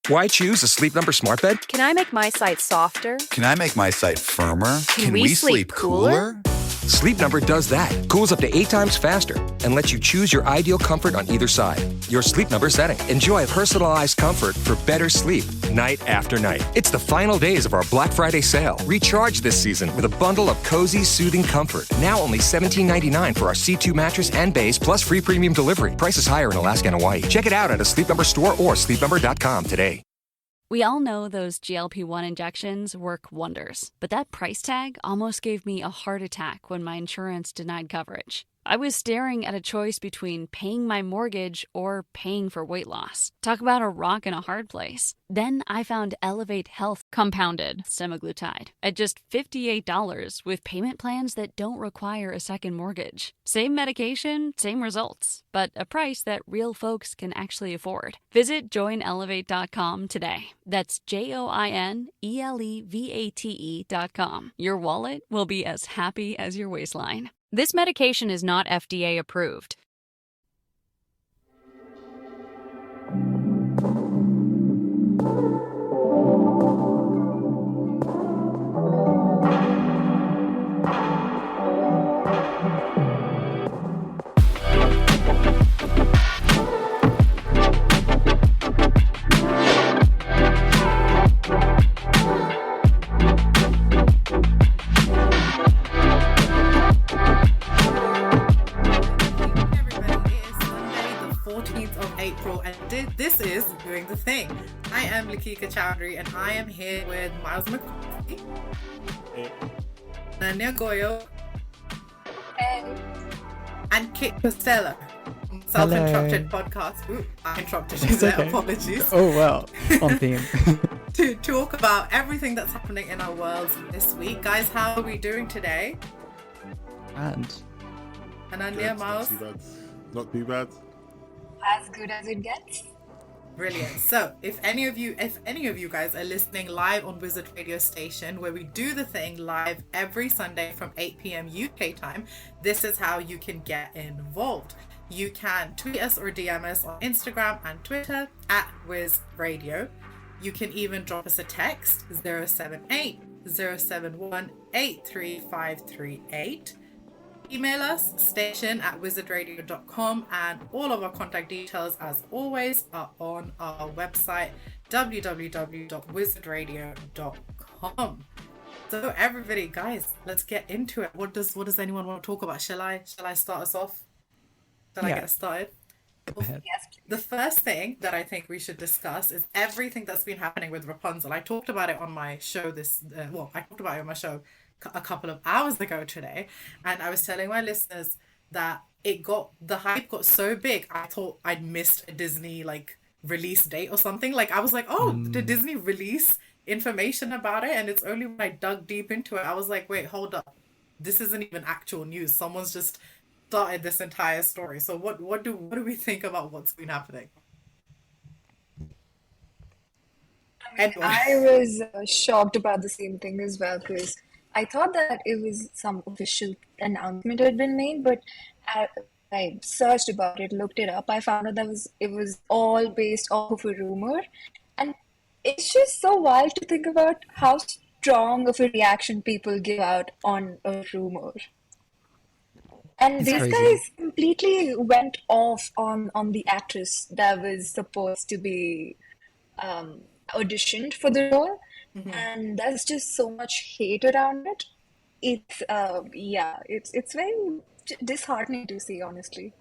Why choose a Sleep Number smart bed? Can I make my site softer? Can I make my site firmer? Can we sleep cooler? Sleep Number does that. Cools up to 8 times faster and lets you choose your ideal comfort on either side. Your Sleep Number setting. Enjoy personalized comfort for better sleep night after night. It's the final days of our Black Friday sale. Recharge this season with a bundle of cozy, soothing comfort. Now only $17.99 for our C2 mattress and base, plus free premium delivery. Prices higher in Alaska and Hawaii. Check it out at a Sleep Number store or sleepnumber.com today. We all know those GLP-1 injections work wonders, but that price tag almost gave me a heart attack when my insurance denied coverage. I was staring at a choice between paying my mortgage or paying for weight loss. Talk about a rock and a hard place. Then I found Elevate Health compounded semaglutide at just $58 with payment plans that don't require a second mortgage. Same medication, same results, but a price that real folks can actually afford. Visit joinelevate.com today. That's JOINELEVATE.com. Your wallet will be as happy as your waistline. This medication is not FDA approved. This is Doing the Thing. I am Lekhika Chaudhary and I am here with Myles McCaulskey, Ananya Goyal, and Kit Costello. Self-interrupted podcast. Ooh, I interrupted you there. Okay. Apologies. Oh well, on theme. To talk about everything that's happening in our world this week. Guys, how are we doing today? And Ananya, Myles? Not too bad. As good as it gets. Brilliant. So if any of you guys are listening live on Wizard Radio Station, where we do the thing live every Sunday from 8 p.m. UK time, this is how you can get involved. You can tweet us or DM us on Instagram and Twitter at Wiz Radio. You can even drop us a text 078 071 83538. Email us, station@wizardradio.com, and all of our contact details, as always, are on our website, www.wizardradio.com. So everybody, guys, let's get into it. What does anyone want to talk about? Shall I start us off? Shall I get started? Go ahead. Yes, please. The first thing that I think we should discuss is everything that's been happening with Rapunzel. I talked about it on my show a couple of hours ago today, and I was telling my listeners that the hype got so big, I thought I'd missed a Disney release date or something. I was like, did Disney release information about it? And it's only when I dug deep into it, I was like, wait, hold up, this isn't even actual news. Someone's just started this entire story. So what do we think about what's been happening? I was shocked about the same thing as well, because I thought that it was some official announcement had been made, but I searched about it, looked it up. I found out that it was all based off of a rumor. And it's just so wild to think about how strong of a reaction people give out on a rumor. And these guys completely went off on the actress that was supposed to be auditioned for the role. Mm-hmm. And there's just so much hate around it. It's very disheartening to see, honestly.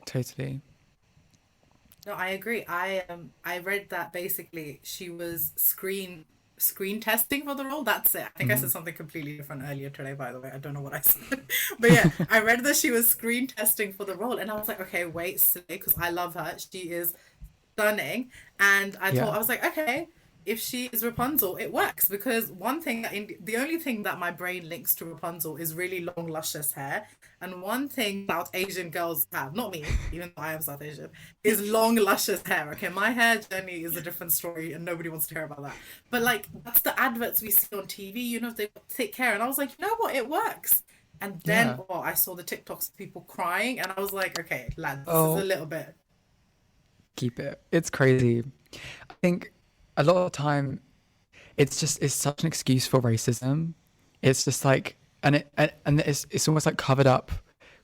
Totally. No, I agree. I read that basically she was screen testing for the role. That's it. I think I said something completely different earlier today, by the way. I don't know what I said. But yeah, I read that she was screen testing for the role, and I was like, okay, wait, because I love her. She is stunning. And I was like, okay, if she is Rapunzel, it works, because the only thing that my brain links to Rapunzel is really long, luscious hair. And one thing South Asian girls have, not me, even though I am South Asian, is long, luscious hair. Okay, my hair journey is a different story and nobody wants to hear about that. But that's the adverts we see on TV, they've got thick hair. And I was like, you know what, it works. And then I saw the TikToks of people crying, and I was like, okay, lads, this is a little bit. Keep it. It's crazy. think a lot of the time it's such an excuse for racism. It's just like, and it's almost like covered up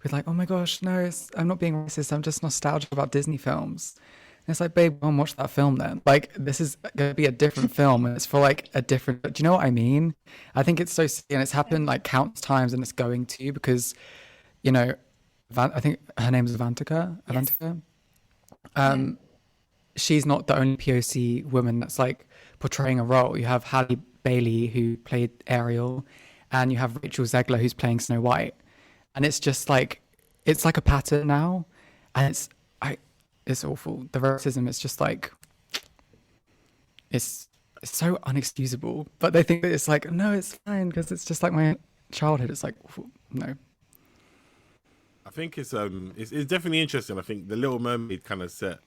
with like, oh my gosh, no, I'm not being racist. I'm just nostalgic about Disney films. And it's like, babe, go and watch that film then. Like, this is going to be a different film, and it's for like a different. Do you know what I mean? I think it's so silly, and it's happened like countless times, and it's going to, because, you know, I think her name is Avantika. She's not the only POC woman that's like portraying a role. You have Halle Bailey, who played Ariel, and you have Rachel Zegler, who's playing Snow White. And it's just like, it's like a pattern now, and it's awful. The racism is just like, it's so unexcusable. But they think that it's like, no, it's fine because it's just like my childhood. It's like, no. I think it's definitely interesting. I think The Little Mermaid kind of set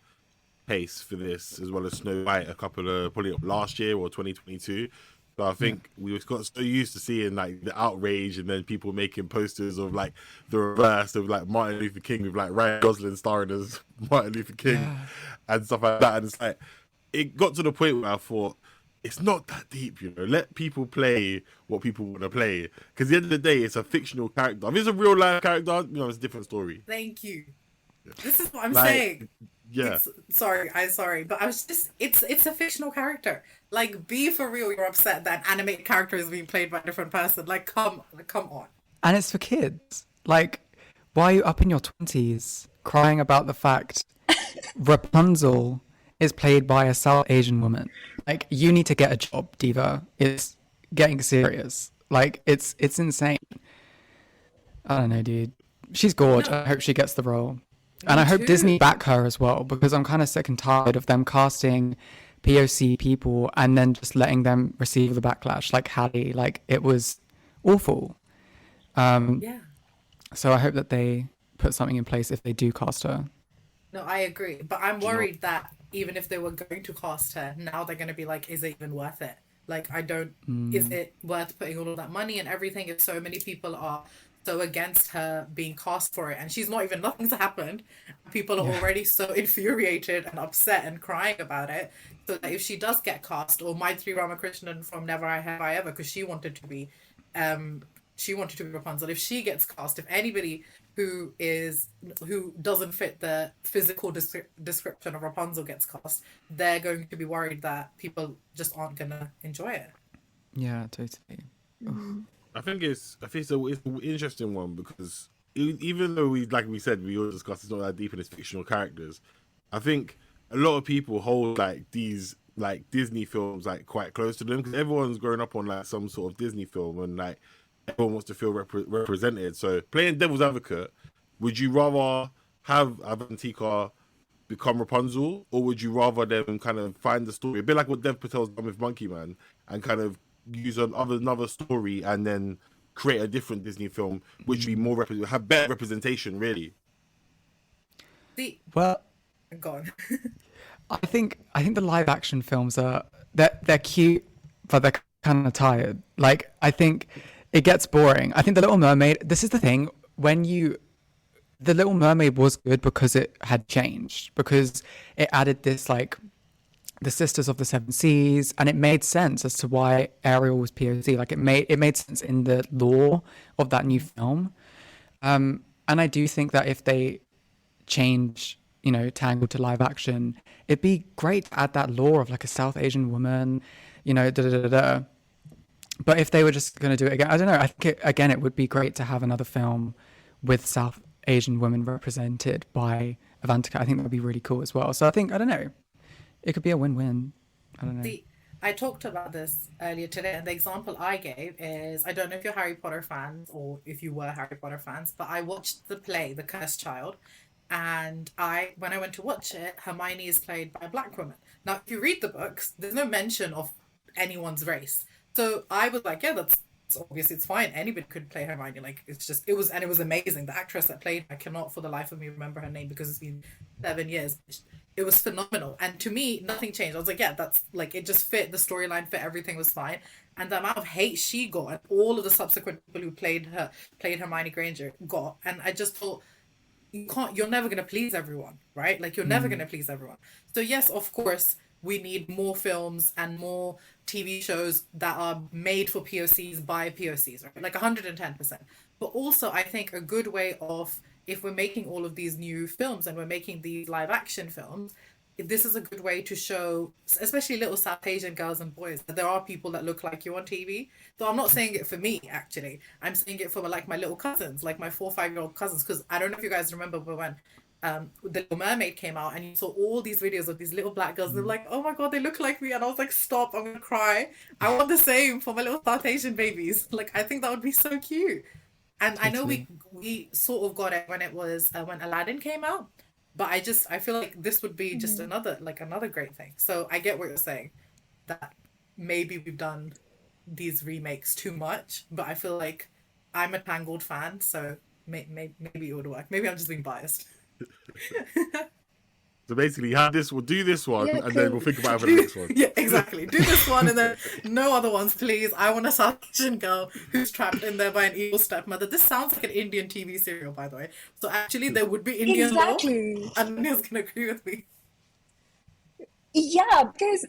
pace for this, as well as Snow White, a couple of probably last year or 2022. So I think we got so used to seeing like the outrage, and then people making posters of like the reverse of like Martin Luther King with like Ryan Gosling starring as Martin Luther King and stuff like that. And it's like, it got to the point where I thought, it's not that deep, you know. Let people play what people want to play, because at the end of the day, it's a fictional character. If it's a real life character, you know, it's a different story. Thank you. This is what I'm saying. Yeah. I'm sorry, but I was just, it's a fictional character. Like, be for real, you're upset that an animated character is being played by a different person. Like, come on. And it's for kids. Like, why are you up in your 20s crying about the fact Rapunzel is played by a South Asian woman? Like, you need to get a job, Diva. It's getting serious. Like, it's insane. I don't know, dude. She's gorgeous. I hope she gets the role. And I hope Disney back her as well, because I'm kind of sick and tired of them casting POC people and then just letting them receive the backlash. Like Halle, like, it was awful. So I hope that they put something in place if they do cast her. No, I agree. But I'm worried that even if they were going to cast her, now they're going to be like, is it even worth it? Like, is it worth putting all of that money and everything if so many people are so against her being cast for it, and she's not even, nothing's happened. People are already so infuriated and upset and crying about it. So that if she does get cast, or Maitri Ramakrishnan from Never Have I Ever, because she wanted to be Rapunzel. If she gets cast, if anybody who doesn't fit the physical description of Rapunzel gets cast, they're going to be worried that people just aren't gonna enjoy it. Yeah, totally. I think it's an interesting one, because even though we said, we all discussed it's not that deep in its fictional characters, I think a lot of people hold like these like Disney films like quite close to them, because everyone's grown up on like some sort of Disney film, and like everyone wants to feel represented. So, playing devil's advocate, would you rather have Avantika become Rapunzel, or would you rather them kind of find the story a bit like what Dev Patel's done with Monkey Man, and kind of use another story and then create a different Disney film, which would be more have better representation, really? Well, go on. I think the live action films they're cute, but they're kind of tired. Like, I think it gets boring. I think The Little Mermaid, this is the thing, The Little Mermaid was good because it had changed, because it added this like the Sisters of the Seven Seas, and it made sense as to why Ariel was POC. Like, it made sense in the lore of that new film. And I do think that if they change, you know, Tangled to live action, it'd be great to add that lore of like a South Asian woman, you know, But if they were just going to do it again, I don't know. I think it would be great to have another film with South Asian women represented by Avantika. I think that would be really cool as well. So I think, I don't know, it could be a win-win. I don't know. I talked about this earlier today, and the example I gave is, I don't know if you're Harry Potter fans or if you were Harry Potter fans, but I watched the play, The Cursed Child, and when I went to watch it, Hermione is played by a black woman. Now, if you read the books, there's no mention of anyone's race. So I was like, yeah, that's obviously, it's fine. Anybody could play Hermione. Like, it was amazing. The actress that played, I cannot for the life of me remember her name because it's been 7 years. It was phenomenal. And to me, nothing changed. I was like, yeah, that's like, it just fit, the storyline fit, everything was fine. And the amount of hate she got, and all of the subsequent people who played Hermione Granger got, and I just thought, you're never going to please everyone, right? Like, you're never going to please everyone. So yes, of course, we need more films and more TV shows that are made for POCs by POCs, right? Like 110%. But also, I think a good way of, if we're making all of these new films and we're making these live action films, this is a good way to show, especially little South Asian girls and boys, that there are people that look like you on TV. So I'm not saying it for me, actually. I'm saying it for like my little cousins, like my 4 or 5-year-old cousins, because I don't know if you guys remember, but when The Little Mermaid came out and you saw all these videos of these little black girls, they're like, oh my God, they look like me. And I was like, stop, I'm gonna cry. I want the same for my little South Asian babies. Like, I think that would be so cute. And I know we sort of got it when it was when Aladdin came out, but I feel like this would be just another great thing. So I get what you're saying, that maybe we've done these remakes too much, but I feel like I'm a Tangled fan, so maybe it would work. Maybe I'm just being biased. So basically, we'll do this one, and then we'll think about it for the next one. Yeah, exactly. Do this one, and then no other ones, please. I want a South Asian girl who's trapped in there by an evil stepmother. This sounds like an Indian TV serial, by the way. So actually, there would be Indian law. Ananya's gonna agree with me. Yeah, because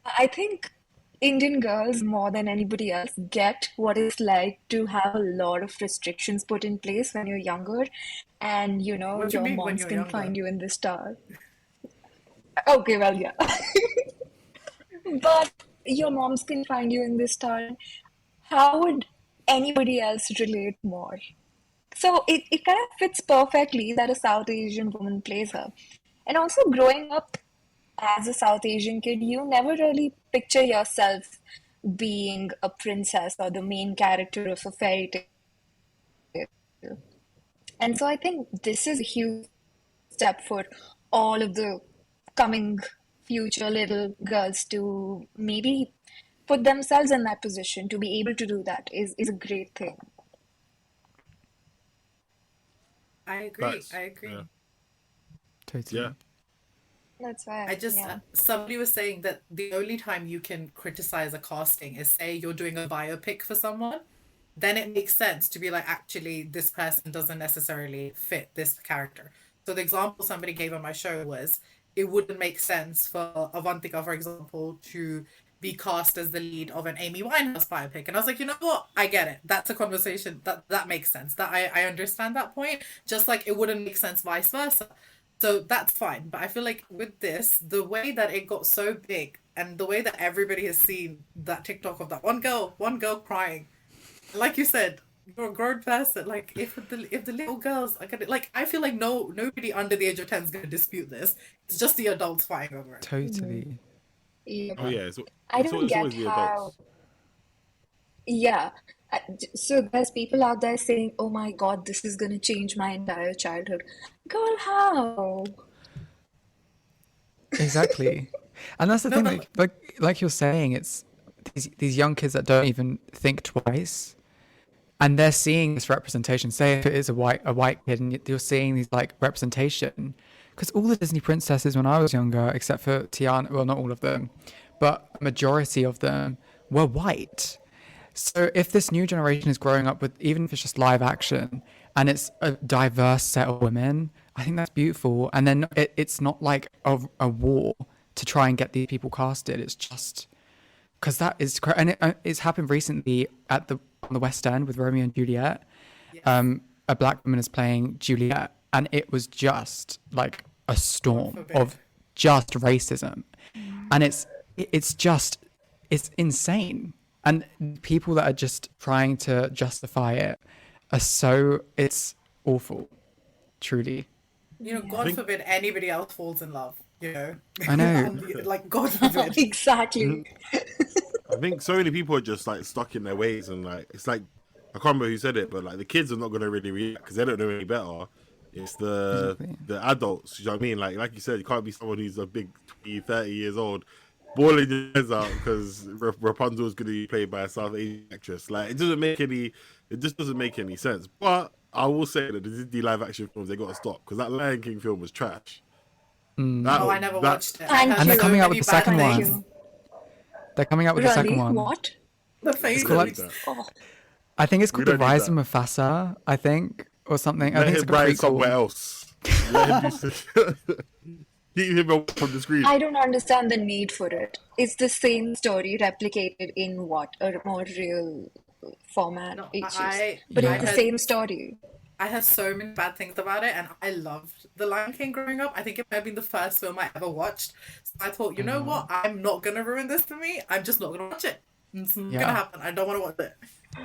I think Indian girls, more than anybody else, get what it's like to have a lot of restrictions put in place when you're younger, and your moms can find you in the star. Okay, well, yeah. But your moms can find you in this star. How would anybody else relate more? So it kind of fits perfectly that a South Asian woman plays her. And also, growing up as a South Asian kid, you never really picture yourself being a princess or the main character of a fairy tale. And so I think this is a huge step for all of the coming future little girls to maybe put themselves in that position. To be able to do that is a great thing. I agree. Yeah. Totally. Yeah. That's why somebody was saying that the only time you can criticize a casting is, say you're doing a biopic for someone, then it makes sense to be like, actually this person doesn't necessarily fit this character. So the example somebody gave on my show was, it wouldn't make sense for Avantika, for example, to be cast as the lead of an Amy Winehouse biopic. And I was like, you know what? I get it. That's a conversation that makes sense. That I understand that point. Just like it wouldn't make sense vice versa. So that's fine. But I feel like with this, the way that it got so big and the way that everybody has seen that TikTok of that one girl crying, like you said, you're a grown person. Like if the little girls are gonna, like, I feel like nobody under the age of 10 is gonna dispute this. It's just the adults fighting over it. Totally. Yeah. Oh yeah. I don't get how. Yeah. So there's people out there saying, "Oh my God, this is gonna change my entire childhood." Girl, how? Exactly. And that's the thing, like you're saying, it's these young kids that don't even think twice, and they're seeing this representation. Say if it is a white kid, and you're seeing these like representation, because all the Disney princesses when I was younger, except for Tiana, well, not all of them, but a majority of them were white. So if this new generation is growing up with, even if it's just live action, and it's a diverse set of women, I think that's beautiful. And then it's not like a war to try and get these people casted. It's just because that is, and it's happened recently on the West End with Romeo and Juliet. Yes. A black woman is playing Juliet, and it was just like a storm of just racism, and it's insane. And people that are just trying to justify it it's awful, truly. God forbid anybody else falls in love, I know. Like, God forbid. Exactly. I think so many people are just like stuck in their ways, and like, it's like, I can't remember who said it, but like the kids are not going to really react because they don't know any better. It's the adults, you know what I mean? Like you said, you can't be someone who's a big 20, 30 years old bawling your heads out because Rapunzel is going to be played by a South Asian actress. Like, it just doesn't make any sense. But I will say that the Disney live action films, they got to stop, because that Lion King film was trash. I never watched it. And they're coming out with the second one. They're coming out with the second one. What? The face. I think it's called The Rise of Mufasa, I think, or something. I think it's like a prequel. Somewhere else. keep him away from the screen. I don't understand the need for it. It's the same story replicated in what? A more real format. No, It's I but I it's the had same story. I had so many bad things about it, and I loved The Lion King growing up. I think it might have been the first film I ever watched. So I thought, you know what? I'm not gonna ruin this for me. I'm just not gonna watch it. It's not gonna happen. I don't want to watch it.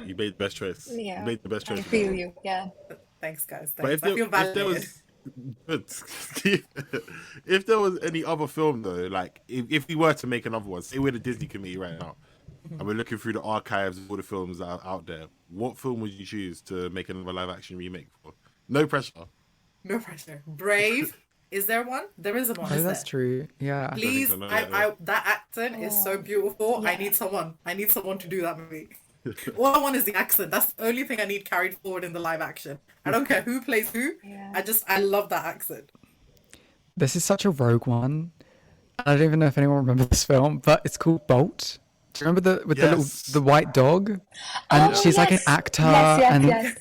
You made the best choice. Yeah. You made the best I choice. feel you. Yeah. Thanks, guys. But Thanks. I feel if there validated. was if there was any other film though, like if we were to make another one, say we're the Disney committee right now, and we're looking through the archives of all the films that are out there, what film would you choose to make another live action remake for? No pressure. No pressure. Brave. Is there one? There isn't one. Oh, Is that's there? true. Yeah. Please, so, no, I that accent is so beautiful. I need someone to do that movie. All I want is the accent. That's the only thing I need carried forward in the live action. I don't care who plays who. Yeah. I love that accent. This is such a rogue one. I don't even know if anyone remembers this film, but it's called Bolt. Do you remember the white dog? And she's like an actor. Yes.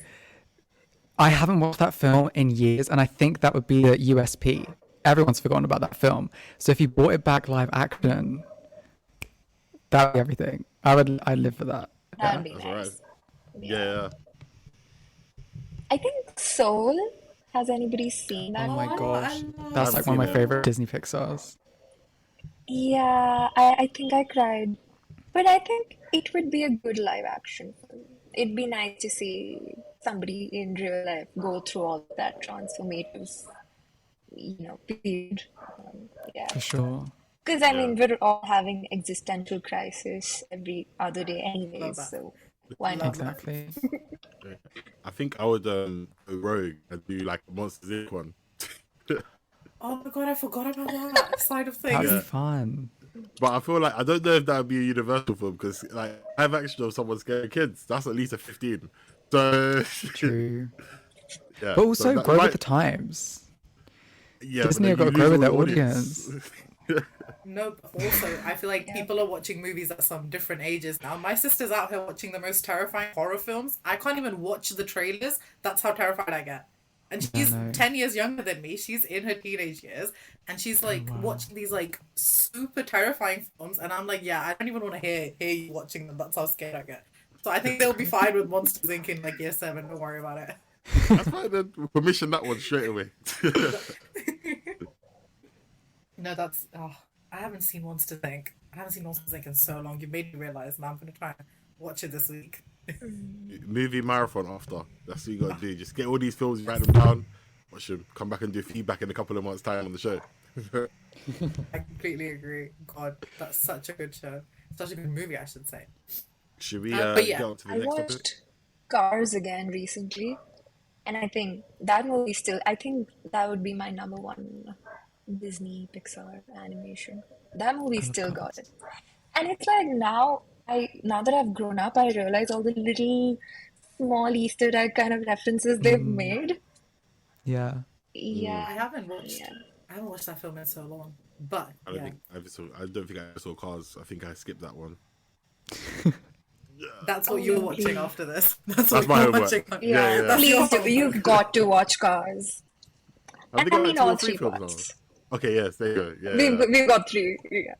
I haven't watched that film in years, and I think that would be the USP. Everyone's forgotten about that film. So if you brought it back live action, that would be everything. I'd live for that. That would be That's nice. right. Yeah. I think Soul. Has anybody seen that Oh my one? gosh. That's like one of my favorite Disney Pixars. Yeah, I think I cried. But I think it would be a good live action film. It'd be nice to see somebody in real life go through all that transformative, period. Yeah. For sure. Because, I mean, we're all having existential crisis every other day anyways, Love that. so why not? Exactly. I think I would go rogue and do like a Monsters Inc. one. Oh my god, I forgot about that side of things. That'd be fun. But I feel like I don't know if that would be a universal film because like live action of someone scaring kids, that's at least a 15. So True. yeah. But also so that grow might- with the times. Yeah, Disney but have then got to you grow with lose their all the audience. No, but also, I feel like people are watching movies at some different ages now. My sister's out here watching the most terrifying horror films. I can't even watch the trailers. That's how terrified I get. And she's no. 10 years younger than me. She's in her teenage years. And she's like watching these like super terrifying films. And I'm like, yeah, I don't even want to hear you watching them. That's how scared I get. So I think they'll be fine with Monsters Inc. in like year 7. Don't worry about it. That's why they permission that one straight away. No, that's... Oh, I haven't seen Monsters Inc. I haven't seen Monsters Inc. in so long. You made me realise. Now I'm going to try and watch it this week. Movie marathon after. That's what you got to do. Just get all these films, write them down, watch them, come back and do feedback in a couple of months' time on the show. I completely agree. God, that's such a good show. Such a good movie, I should say. Should we But yeah, get on to the I next topic? watched Cars again recently, and I think that movie I think that would be my number one Disney Pixar animation. That movie still got it. And it's like now that I've grown up, I realize all the little small Easter egg kind of references they've made. Yeah. Yeah. I haven't watched. Yeah. I haven't watched that film in so long. But I don't yeah, think I don't think I saw Cars. I think I skipped that one. that's what you're watching after this. That's what my you're homework. watching. Yeah. That's your Please do. homework. You've got to watch Cars. Have And we I got mean like 2 or all 3 three films parts. now? Okay, yes, there you go. Yeah. We've got 3. Yeah.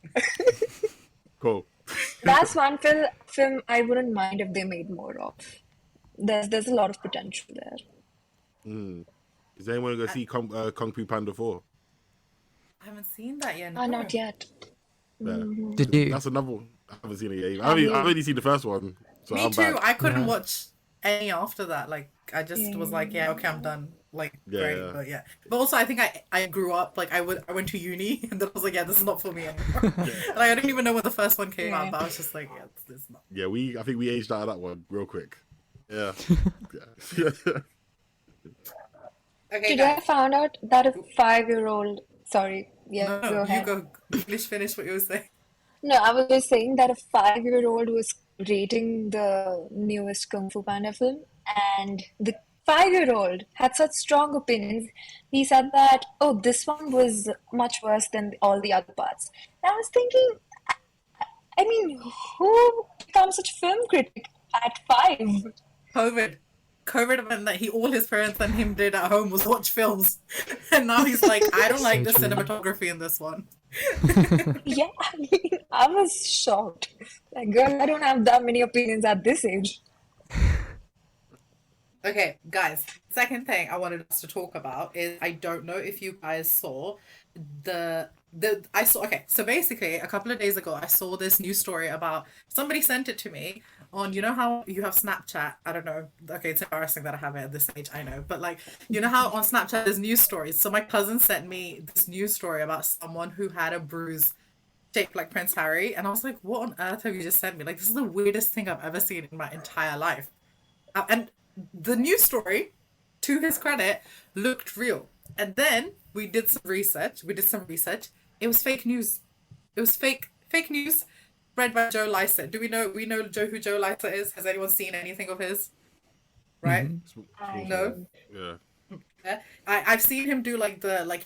Cool. That's one film I wouldn't mind if they made more of. There's a lot of potential there. Is anyone going to see Kung Fu Panda 4? I haven't seen that yet. No. Not yet. Yeah. Did you? That's another one. I haven't seen it yet either. I've only seen the first one. So Me I'm too. back. I couldn't Yeah. watch any after that. Like I just was like, yeah, okay, I'm done. Like great, Yeah. but yeah. But also, I think I grew up. Like I went to uni, and then I was like, yeah, this is not for me anymore. And I don't even know when the first one came out, but I was just like, yeah, this is not. Yeah, I think we aged out of that one real quick. Yeah. Yeah. Okay, Today I guys. found out that a 5-year-old. Sorry. Yeah, No, go you ahead. go finish what you were saying. No, I was just saying that a 5-year-old was rating the newest Kung Fu Panda film, and the 5-year-old had such strong opinions. He said that, oh, this one was much worse than all the other parts. And I was thinking, I mean, who becomes such a film critic at 5? COVID. COVID meant that all his parents and him did at home was watch films, and now he's like, I don't like the cinematography in this one. Yeah, I mean, I was shocked. Like, girl, I don't have that many opinions at this age. Okay, guys, second thing I wanted us to talk about is, I don't know if you guys saw okay, so basically a couple of days ago I saw this news story about, somebody sent it to me on, you know how you have Snapchat, I don't know, okay, it's embarrassing that I have it at this age, I know, but like, you know how on Snapchat there's news stories, so my cousin sent me this news story about someone who had a bruise shaped like Prince Harry, and I was like, what on earth have you just sent me? Like, this is the weirdest thing I've ever seen in my entire life. And the news story, to his credit, looked real. And then we did some research. It was fake news. It was fake news spread by Joe Lycett. We know who Joe Lycett is? Has anyone seen anything of his? Right? No? Yeah. I've seen him do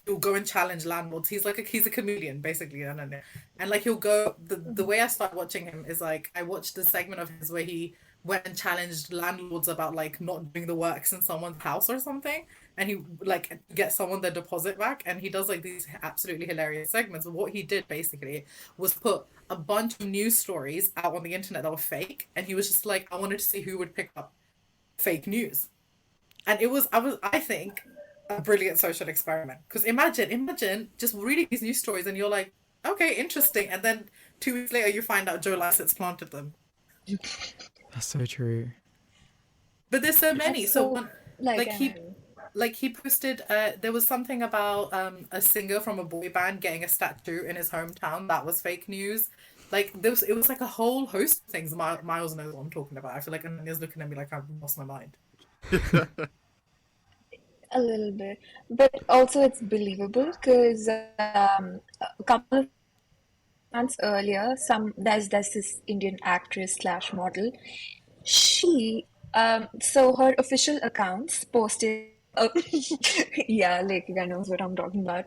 he'll go and challenge landlords. He's a comedian basically, and like he'll go, the way I started watching him is like, I watched the segment of his where he went and challenged landlords about like not doing the works in someone's house or something, and he like gets someone their deposit back, and he does like these absolutely hilarious segments. But what he did basically was put a bunch of news stories out on the internet that were fake, and he was just like, I wanted to see who would pick up fake news. And I think, a brilliant social experiment. Because imagine just reading these news stories and you're like, okay, interesting. And then 2 weeks later, you find out Joe Lycett's planted them. That's so true. But there's so many. So Like, he posted, there was something about a singer from a boy band getting a statue in his hometown. That was fake news. Like, it was like a whole host of things. Myles knows what I'm talking about. I feel like Ananya's looking at me like I've lost my mind. a little bit, but also it's believable because a couple of months earlier, there's this Indian actress / model. She so her official accounts posted. Yeah, Lekhika knows what I'm talking about.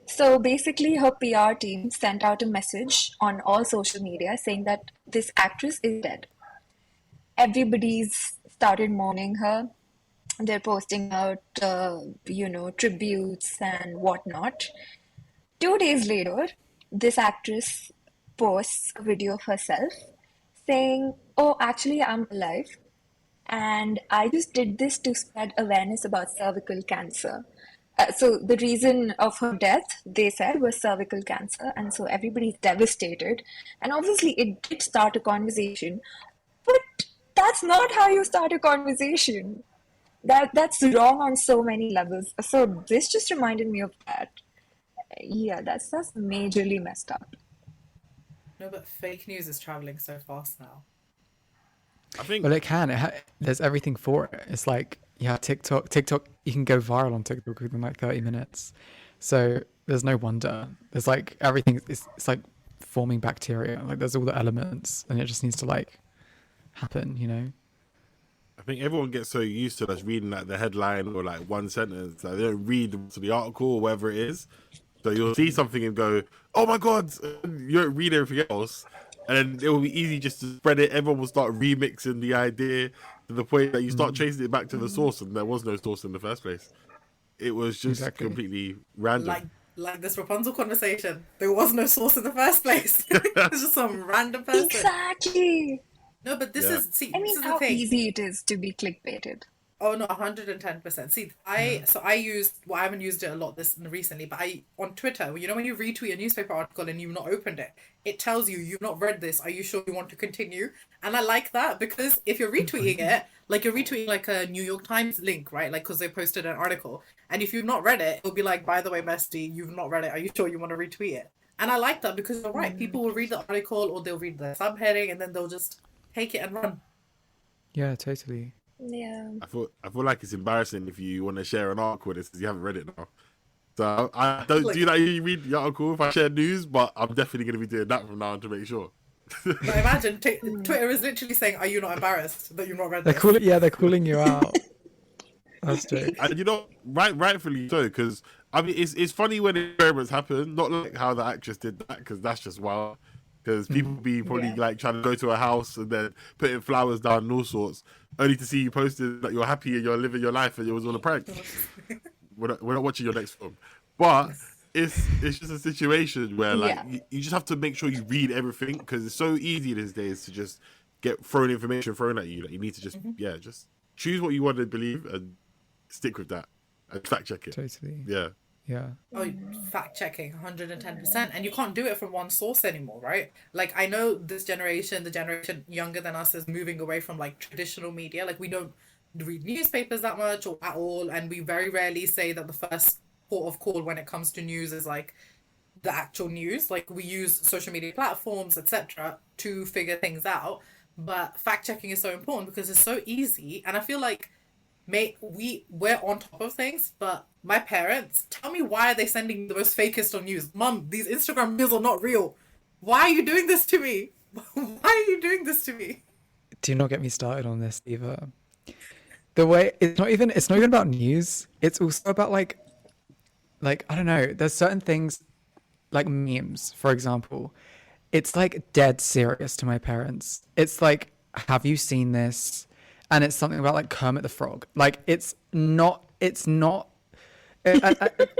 So basically, her PR team sent out a message on all social media saying that this actress is dead. Everybody's started mourning her. They're posting out, tributes and whatnot. 2 days later, this actress posts a video of herself saying, "Oh, actually, I'm alive. And I just did this to spread awareness about cervical cancer." So the reason of her death, they said, was cervical cancer. And so everybody's devastated. And obviously, it did start a conversation. But that's not how you start a conversation. That's wrong on so many levels. So this just reminded me of that. Yeah, that's majorly messed up. No, but fake news is traveling so fast now. I think. Well, it can. There's everything for it. It's like, yeah, TikTok, you can go viral on TikTok within like 30 minutes. So there's no wonder. There's like everything. It's like forming bacteria. Like there's all the elements, and it just needs to like happen, you know. I think everyone gets so used to us reading like the headline or like one sentence, like they don't read the article or whatever it is. So you'll see something and go, "Oh my god!" You don't read everything else, and then it will be easy just to spread it. Everyone will start remixing the idea to the point that you start tracing it back to the source, and there was no source in the first place. It was just completely random. Like this Rapunzel conversation, there was no source in the first place. It's just some random person. Exactly. No, but this is I mean, this is how the thing. easy it is to be clickbaited. Oh no, 110%. See, I haven't used it a lot recently, but on Twitter, you know, when you retweet a newspaper article and you've not opened it, it tells you you've not read this. Are you sure you want to continue? And I like that because if you're retweeting it, like you're retweeting like a New York Times link, right? Like because they posted an article, and if you've not read it, it'll be like, by the way, bestie, you've not read it. Are you sure you want to retweet it? And I like that because you're right. People will read the article or they'll read the subheading and then they'll just take it and run. Yeah, totally. Yeah. I feel like it's embarrassing if you want to share an article with us because you haven't read it now. So I don't do that. You read the article if I share news, but I'm definitely going to be doing that from now on to make sure. Now imagine Twitter is literally saying, "Are you not embarrassed that you've not read this?" They're calling you out. That's true. And you know, rightfully so, because I mean, it's funny when experiments happen. Not like how the actress did that, because that's just wild. because people be probably like trying to go to a house and then putting flowers down and all sorts, only to see you posted that you're happy and you're living your life and it was all a prank. We're not watching your next film, but it's just a situation where like you just have to make sure you read everything, because it's so easy these days to just get thrown information thrown at you. Like, you need to just just choose what you want to believe and stick with that and fact check it. Totally. Yeah. Oh, fact checking 110%. And you can't do it from one source anymore, right? Like, I know this generation, the generation younger than us, is moving away from like traditional media. Like, we don't read newspapers that much or at all, and we very rarely say that the first port of call when it comes to news is like the actual news. Like, we use social media platforms, etc., to figure things out. But fact checking is so important because it's so easy, and I feel like we're on top of things, but my parents tell me, why are they sending the most fakest on news? Mum, these Instagram reels are not real. Why are you doing this to me? Why are you doing this to me? Do not get me started on this either. The way it's not even about news. It's also about like I don't know. There's certain things like memes, for example. It's like dead serious to my parents. It's like, have you seen this? And it's something about like Kermit the Frog. Like it's not. I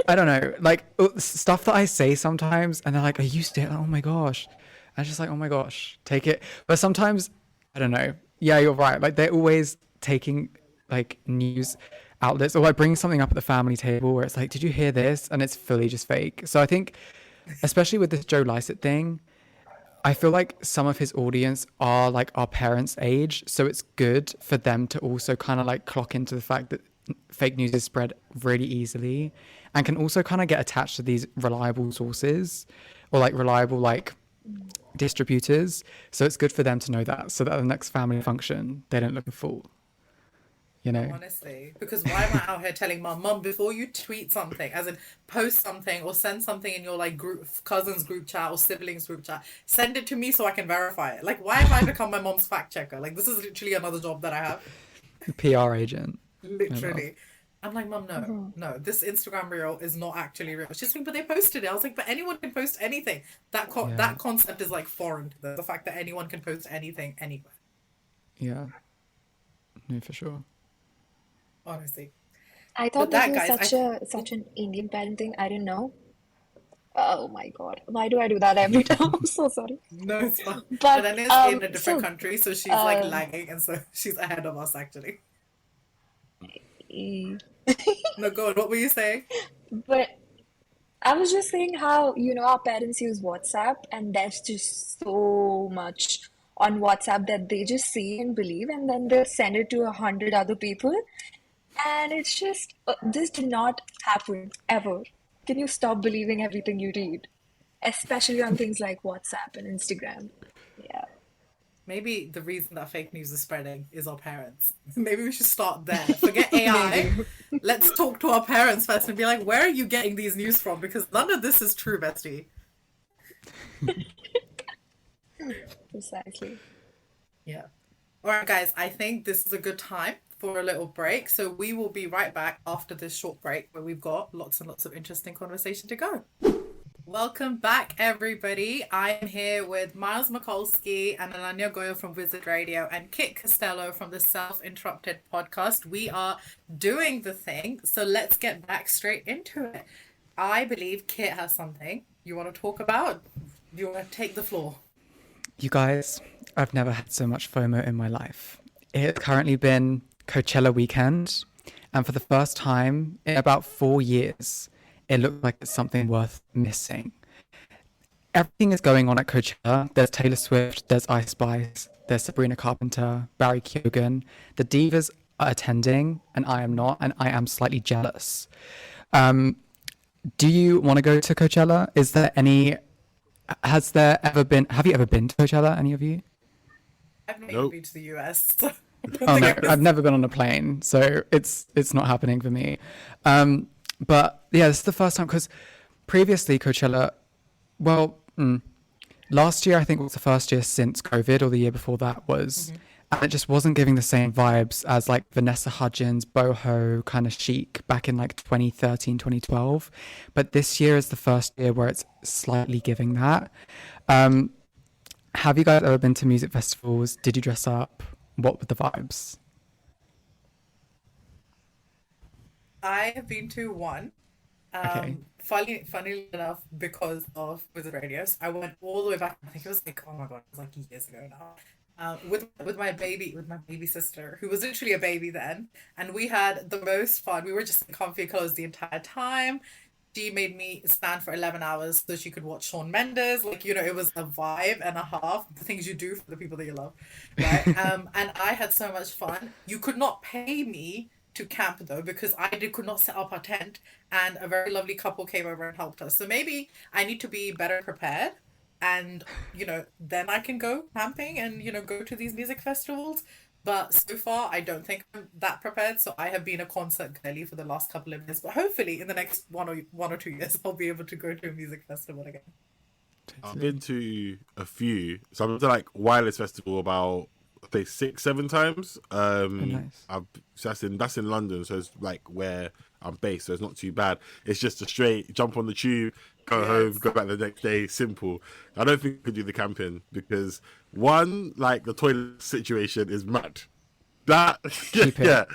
don't know. Like stuff that I say sometimes, and they're like, "Are you still? Oh my gosh!" I'm just like, "Oh my gosh, take it." But sometimes, I don't know. Yeah, you're right. Like they're always taking like news outlets or like bringing something up at the family table where it's like, "Did you hear this?" And it's fully just fake. So I think, especially with this Joe Lycett thing, I feel like some of his audience are like our parents' age, so it's good for them to also kind of like clock into the fact that fake news is spread really easily and can also kind of get attached to these reliable sources or like reliable like distributors. So it's good for them to know that, so that at the next family function they don't look a fool. You know, honestly, because why am I out here telling mum, before you tweet something, as in post something or send something in your like group, cousins group chat or siblings group chat, send it to me so I can verify it. Like, why have I become my mom's fact checker? Like, this is literally another job that I have. PR agent. Literally. I'm like, Mum, no, this Instagram reel is not actually real. She's like, but they posted it. I was like, but anyone can post anything. That concept is like foreign to them. The fact that anyone can post anything anywhere. Yeah. No, for sure. Honestly. I thought that was such an Indian parent thing. I didn't know. Oh my god. Why do I do that every time? I'm so sorry. No, it's fine. But then it's in a different country, so she's like lagging, and so she's ahead of us actually. No, go on. What were you saying? But I was just saying how, our parents use WhatsApp, and there's just so much on WhatsApp that they just see and believe, and then they'll send it to 100 other people. And it's just, this did not happen ever. Can you stop believing everything you read? Especially on things like WhatsApp and Instagram. Yeah. Maybe the reason that fake news is spreading is our parents. Maybe we should start there. Forget AI. Let's talk to our parents first and be like, where are you getting these news from? Because none of this is true, bestie. Precisely. Yeah. All right, guys, I think this is a good time for a little break. So we will be right back after this short break where we've got lots and lots of interesting conversation to go. Welcome back, everybody. I'm here with Myles McCaulskey and Ananya Goyal from ZARD Radio and Kit Costello from the Self-Interrupted podcast. We are doing the thing, so let's get back straight into it. I believe Kit has something you want to talk about. You want to take the floor. You guys, I've never had so much FOMO in my life. It has currently been Coachella weekend, and for the first time in about 4 years, it looked like it's something worth missing. Everything is going on at Coachella. There's Taylor Swift, there's Ice Spice, there's Sabrina Carpenter, Barry Keoghan. The divas are attending, and I am not, and I am slightly jealous. Do you want to go to Coachella? Have you ever been to Coachella, any of you? I've never been to the US. Oh no, I've never been on a plane, so it's not happening for me. But yeah, this is the first time, because previously Coachella, last year I think was the first year since COVID, or the year before that was, and it just wasn't giving the same vibes as like Vanessa Hudgens, boho kind of chic back in like 2013, 2012. But this year is the first year where it's slightly giving that. have you guys ever been to music festivals? Did you dress up? What were the vibes? I have been to one. Okay. Funnily enough, because of Wizard Radios, I went all the way back. I think it was like, oh my god, it was like years ago now. With my baby sister, who was literally a baby then, and we had the most fun. We were just in comfy clothes the entire time. She made me stand for 11 hours so she could watch Shawn Mendes. Like, it was a vibe and a half. The things you do for the people that you love, right? And I had so much fun. You could not pay me to camp though, because could not set up our tent, and a very lovely couple came over and helped us. So maybe I need to be better prepared, and then I can go camping and go to these music festivals. But so far I don't think I'm that prepared, so I have been a concert girly for the last couple of years, but hopefully in the next one or 2 years I'll be able to go to a music festival again. I've been to a few. So I've been to like Wireless Festival about, I think, 6-7 times. Nice. That's in London, so it's like where I'm based, so it's not too bad. It's just a straight jump on the tube, go home, go back the next day. Simple. I don't think I could do the camping because one, like the toilet situation is mad. That Keep it.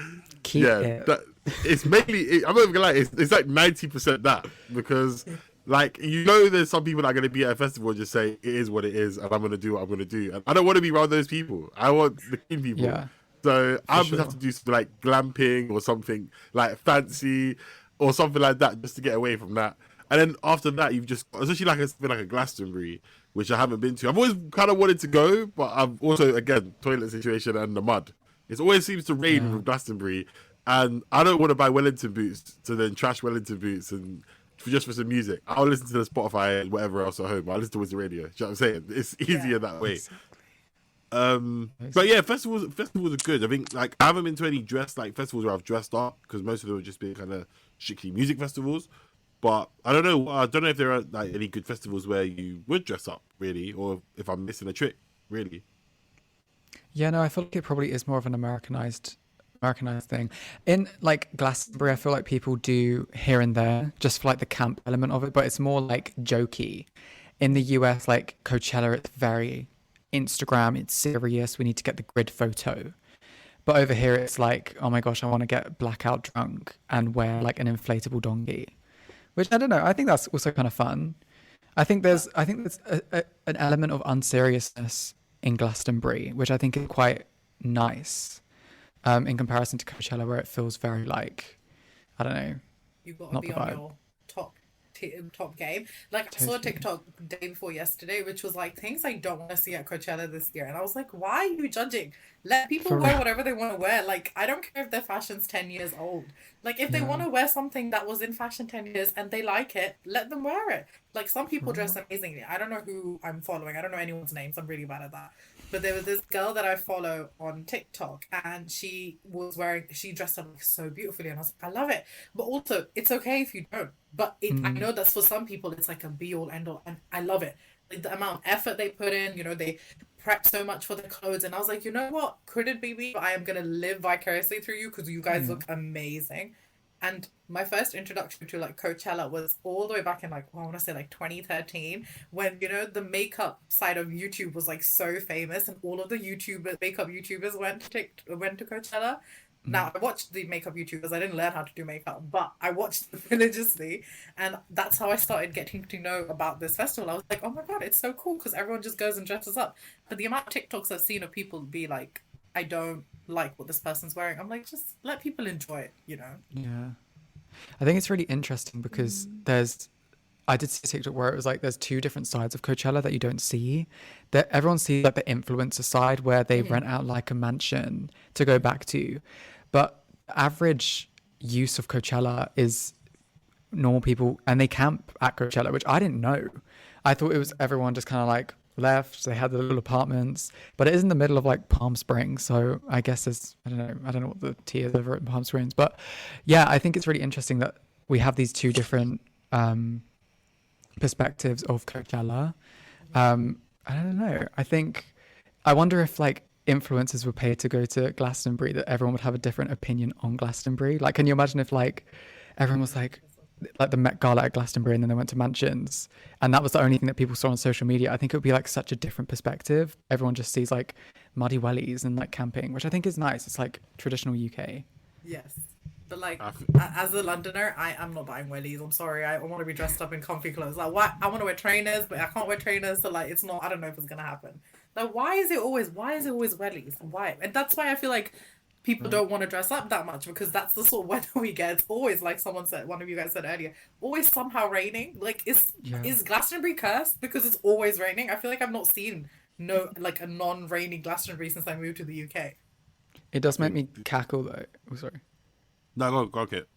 That, it's mainly. I'm not even gonna lie. It's like 90% that, because like there's some people that are gonna be at a festival and just say it is what it is, and I'm gonna do what I'm gonna do. And I don't want to be around those people. I want the clean people. Yeah. So I would have to do something like glamping or something like fancy or something like that just to get away from that. And then after that, you've just, especially like a Glastonbury, which I haven't been to. I've always kind of wanted to go, but I've also, again, toilet situation and the mud. It always seems to rain with Glastonbury, and I don't want to buy Wellington boots to then trash Wellington boots and just for some music. I'll listen to the Spotify and whatever else at home. I'll listen to Wizard Radio. Do you know what I'm saying? It's easier that way. But yeah, festivals are good. I think like I haven't been to any festivals where I've dressed up, because most of them have just been kind of strictly music festivals. But I don't know if there are like any good festivals where you would dress up really, or if I'm missing a trick really. Yeah, no, I feel like it probably is more of an Americanized thing. In like Glastonbury, I feel like people do here and there just for like the camp element of it, but it's more like jokey. In the US, like Coachella, it's very Instagram, it's serious, we need to get the grid photo. But over here it's like, oh my gosh, I want to get blackout drunk and wear like an inflatable donkey, which I don't know, I think that's also kind of fun. I think there's an element of unseriousness in Glastonbury, which I think is quite nice in comparison to Coachella, where it feels very like, I don't know, you've got to be on your top game. Like I saw a TikTok day before yesterday, which was like things I don't want to see at Coachella this year, and I was like, why are you judging? Let people wear whatever they want to wear. Like I don't care if their fashion's 10 years old. Like if they want to wear something that was in fashion 10 years and they like it, let them wear it. Like some people dress amazingly. I don't know who I'm following. I don't know anyone's names. I'm really bad at that. But there was this girl that I follow on TikTok, and she dressed up like so beautifully, and I was like, I love it. But also, it's okay if you don't. But I know that for some people, it's like a be-all, end-all, and I love it. Like the amount of effort they put in, they prep so much for the clothes, and I was like, you know what? Could it be me? But I am gonna live vicariously through you because you guys look amazing. And my first introduction to like Coachella was all the way back in like, I want to say like 2013, when the makeup side of YouTube was like so famous, and all of the makeup YouTubers went to Coachella. Now I watched the makeup YouTubers. I didn't learn how to do makeup, but I watched them religiously, and that's how I started getting to know about this festival. I was like, oh my god, it's so cool because everyone just goes and dresses up. But the amount of TikToks I've seen of people be like, I don't like what this person's wearing. I'm like, just let people enjoy it, Yeah. I think it's really interesting because I did see a TikTok where it was like there's two different sides of Coachella that you don't see. That everyone sees like the influencer side where they rent out like a mansion to go back to. But the average use of Coachella is normal people, and they camp at Coachella, which I didn't know. I thought it was everyone just kind of like left, they had the little apartments, but it is in the middle of like Palm Springs, so I guess there's I don't know what the tea is over at Palm Springs, but yeah, I think it's really interesting that we have these two different perspectives of Coachella. I don't know, I wonder if like influencers were paid to go to Glastonbury, that everyone would have a different opinion on Glastonbury. Like, can you imagine if like everyone was like, like the Met Gala at Glastonbury and then they went to Mansions and that was the only thing that people saw on social media, I think it would be like such a different perspective. Everyone just sees like muddy wellies and like camping, which I think is nice. It's like traditional UK. Yes. But like, as a Londoner, I am not buying wellies. I'm sorry. I want to be dressed up in comfy clothes. Like, why? I want to wear trainers, but I can't wear trainers. So like, it's not. I don't know if it's gonna happen. Like, why is it always wellies? Why? And that's why I feel like people don't want to dress up that much because that's the sort of weather we get. It's always like someone said, one of you guys said earlier, always somehow raining. Like, is Glastonbury cursed because it's always raining? I feel like I've not seen a non-rainy Glastonbury since I moved to the UK. It does make me cackle though. Oh, sorry. No, go Kit.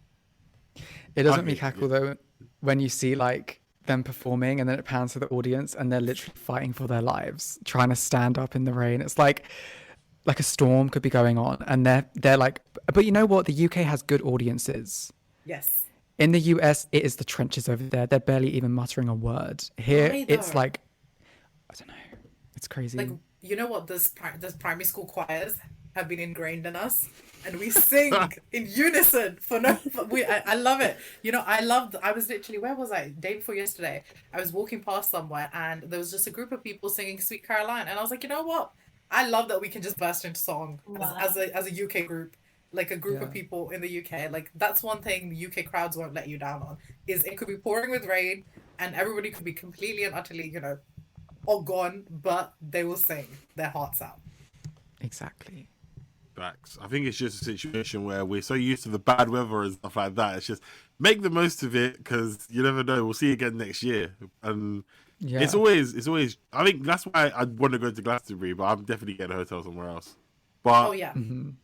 It does make me cackle though when you see like them performing and then it pans to the audience and they're literally fighting for their lives, trying to stand up in the rain. It's like a storm could be going on and they're like, but you know what? The UK has good audiences. Yes. In the US, it is the trenches over there. They're barely even muttering a word. Here, it's like, I don't know. It's crazy. Like, you know what? This primary school choirs have been ingrained in us. And we sing in unison I love it. You know, I was literally, where was I? Day before yesterday, I was walking past somewhere and there was just a group of people singing Sweet Caroline. And I was like, you know what? I love that we can just burst into song as a UK group, like a group of people in the UK. Like, that's one thing the UK crowds won't let you down on, is it could be pouring with rain and everybody could be completely and utterly, you know, all gone, but they will sing their hearts out. Exactly. Facts. I think it's just a situation where we're so used to the bad weather and stuff like that. It's just make the most of it because you never know. We'll see you again next year. And it's always. I think that's why I want to go to Glastonbury, but I'm definitely getting a hotel somewhere else. But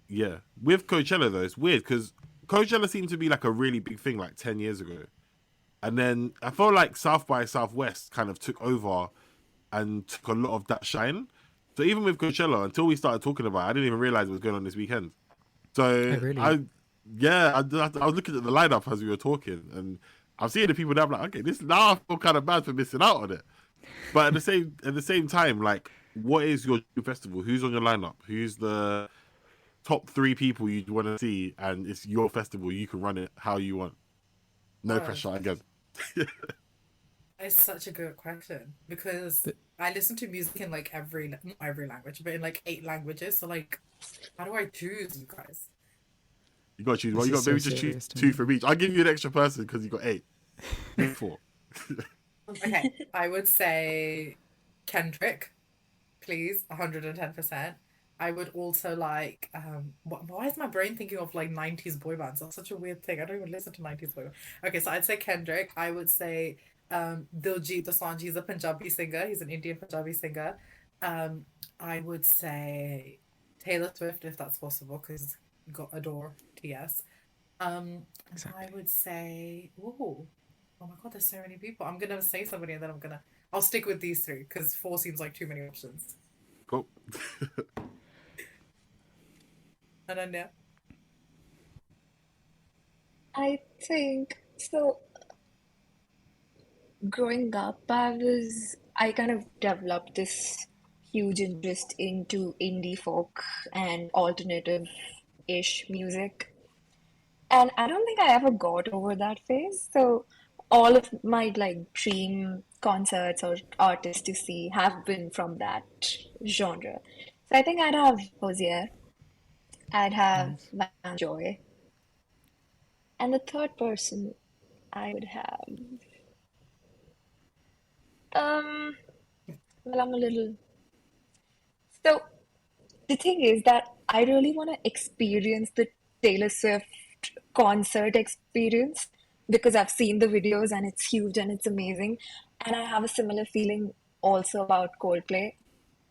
yeah, with Coachella though, it's weird because Coachella seemed to be like a really big thing like 10 years ago, and then I felt like South by Southwest kind of took over and took a lot of that shine. So even with Coachella, until we started talking about it, I didn't even realize it was going on this weekend. So I was looking at the lineup as we were talking, and I'm seeing the people there. I'm like, okay, now I feel kind of bad for missing out on it. But at the same time, like, what is your festival? Who's on your lineup? Who's the top 3 people you want to see? And it's your festival. You can run it how you want. No pressure again. It's such a good question because I listen to music in like not every language, but in like 8 languages. So like, how do I choose, you guys? You got to choose. Well, you got maybe just choose 2 from each. I'll give you an extra person because you got 8. 4. Okay, I would say Kendrick, please, 110%. I would also like, why is my brain thinking of like 90s boy bands? That's such a weird thing. I don't even listen to 90s boy bands. Okay, so I'd say Kendrick. I would say Diljit Dosanjh. He's a Punjabi singer. He's an Indian Punjabi singer. I would say Taylor Swift, if that's possible, because you got adore TS. Exactly. I would say, oh my god, there's so many people. I'm gonna say somebody and then I'll stick with these 3 because 4 seems like too many options. Cool. Ananya? I think so. Growing up, I kind of developed this huge interest into indie folk and alternative-ish music. And I don't think I ever got over that phase. So all of my like dream concerts or artists to see have been from that genre. So I think I'd have Hosier, I'd have Van Joy, and the third person I would have. Well, I'm a little. So the thing is that I really want to experience the Taylor Swift concert experience because I've seen the videos and it's huge and it's amazing. And I have a similar feeling also about Coldplay.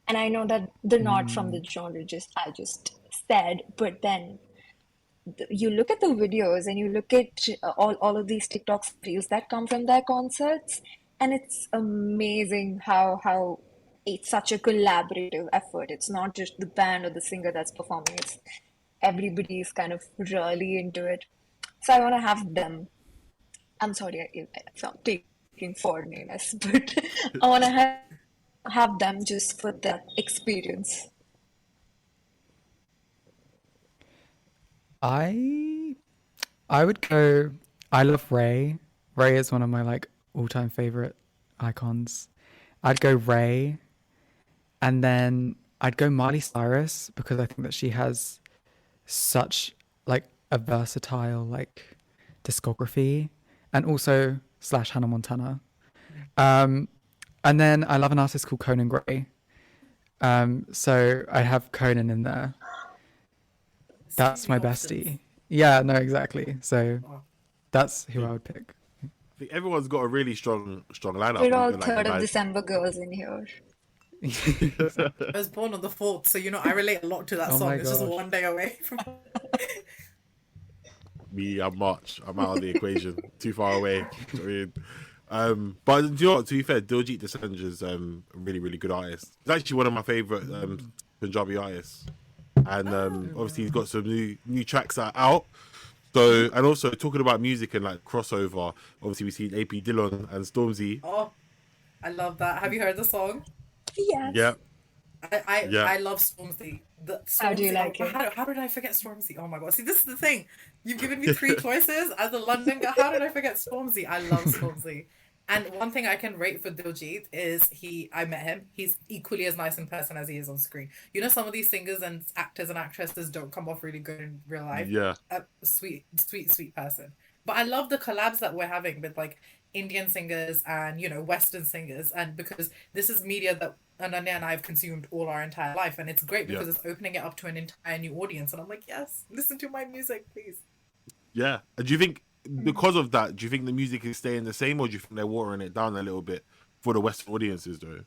And I know that they're not from the genre I just said, but then you look at the videos and you look at all of these TikTok reels that come from their concerts, and it's amazing how it's such a collaborative effort. It's not just the band or the singer that's performing. It's everybody is kind of really into it. So I want to have them. I'm sorry if I'm taking foreignness, but I want to have them just for that experience. I would go I Love Ray Ray is one of my like all-time favorite icons. I'd go Ray, and then I'd go Miley Cyrus because I think that she has such like a versatile like discography, and also slash Hannah Montana. And then I love an artist called Conan Gray. So I have Conan in there. That's my bestie. Yeah, no, exactly. So that's who I would pick. I think everyone's got a really strong lineup. We're all Like, 3rd of December girls in here. I was born on the 4th, so I relate a lot to that Oh song. my It's just gosh. one day away from. Me, I'm March. I'm out of the equation. Too far away. I mean, but do you know what? To be fair, Diljit Dosanjh is a really, really good artist. He's actually one of my favorite Punjabi artists, and obviously he's got some new tracks that are out. So, and also talking about music and like crossover, obviously we see AP Dillon and Stormzy. Oh, I love that. Have you heard the song? Yes. Yeah. I love Stormzy. How do you like it? How did I forget Stormzy? Oh my god! See, this is the thing. You've given me 3 choices as a London girl. How did I forget Stormzy? I love Stormzy. And one thing I can rate for Diljit is I met him. He's equally as nice in person as he is on screen. Some of these singers and actors and actresses don't come off really good in real life. Yeah. Sweet person. But I love the collabs that we're having with like Indian singers and Western singers, and because this is media that Ananya and I have consumed all our entire life, and it's great because it's opening it up to an entire new audience. And I'm like, yes, listen to my music, please. Yeah. And do you think because of that, do you think the music is staying the same, or do you think they're watering it down a little bit for the Western audiences though?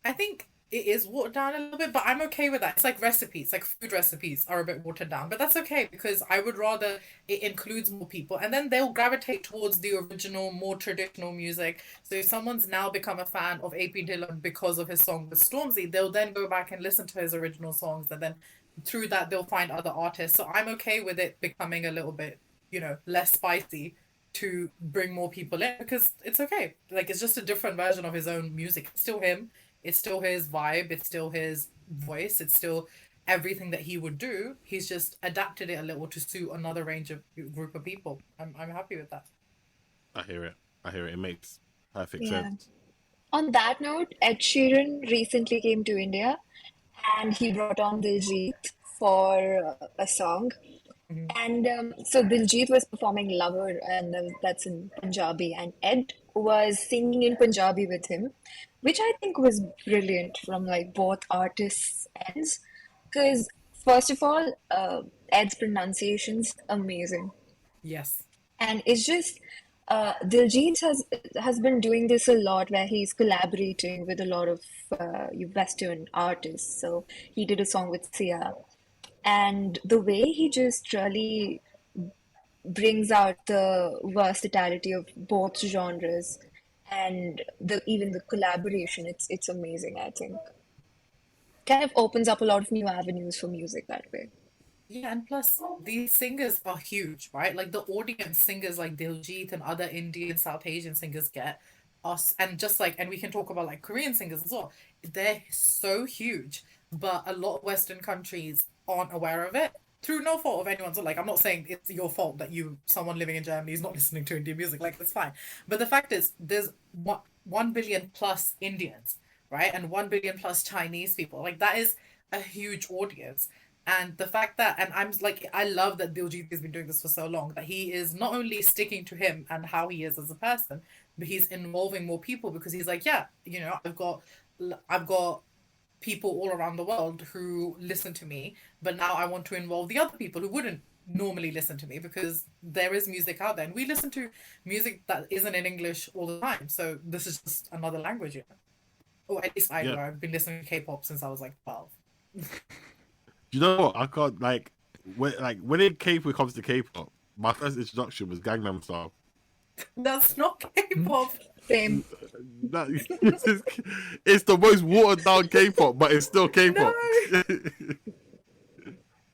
I think it is watered down a little bit, but I'm okay with that. It's like recipes, like food recipes are a bit watered down, but that's okay because I would rather it includes more people, and then they'll gravitate towards the original, more traditional music. So if someone's now become a fan of AP Dillon because of his song with Stormzy, they'll then go back and listen to his original songs, and then through that they'll find other artists. So I'm okay with it becoming a little bit, less spicy to bring more people in, because it's okay. Like, it's just a different version of his own music. It's still him. It's still his vibe. It's still his voice. It's still everything that he would do. He's just adapted it a little to suit another range of group of people. I'm happy with that. I hear it. It makes perfect sense. On that note, Ed Sheeran recently came to India, and he brought on Diljit for a song. And so Diljit was performing Lover, and that's in Punjabi, and Ed was singing in Punjabi with him, which I think was brilliant from like both artists' ends. Because first of all, Ed's pronunciation's amazing, Yes. and it's just Diljit has been doing this a lot, where he's collaborating with a lot of Western artists. So he did a song with Sia. And the way he just really brings out the versatility of both genres and even the collaboration, it's amazing, I think. Kind of opens up a lot of new avenues for music that way. Yeah, and plus these singers are huge, right? Like the audience singers like Diljit and other Indian, South Asian singers get us, and we can talk about like Korean singers as well. They're so huge, but a lot of Western countries aren't aware of it through no fault of anyone's. Like, I'm not saying it's your fault that someone living in Germany is not listening to Indian music. Like, that's fine. But the fact is, there's 1 billion plus Indians, right? And 1 billion plus Chinese people. Like, that is a huge audience. And the fact that, and I'm like, I love that Diljit has been doing this for so long, that he is not only sticking to him and how he is as a person, but he's involving more people, because he's like, yeah, I've got people all around the world who listen to me, but now I want to involve the other people who wouldn't normally listen to me, because there is music out there, and we listen to music that isn't in English all the time. So this is just another language, or at least I do. I've been listening to K-pop since I was like 12. You know what? I can't when it comes to K-pop, my first introduction was Gangnam Style. That's not K-pop. Same. It's the most watered down K-pop, but it's still K-pop.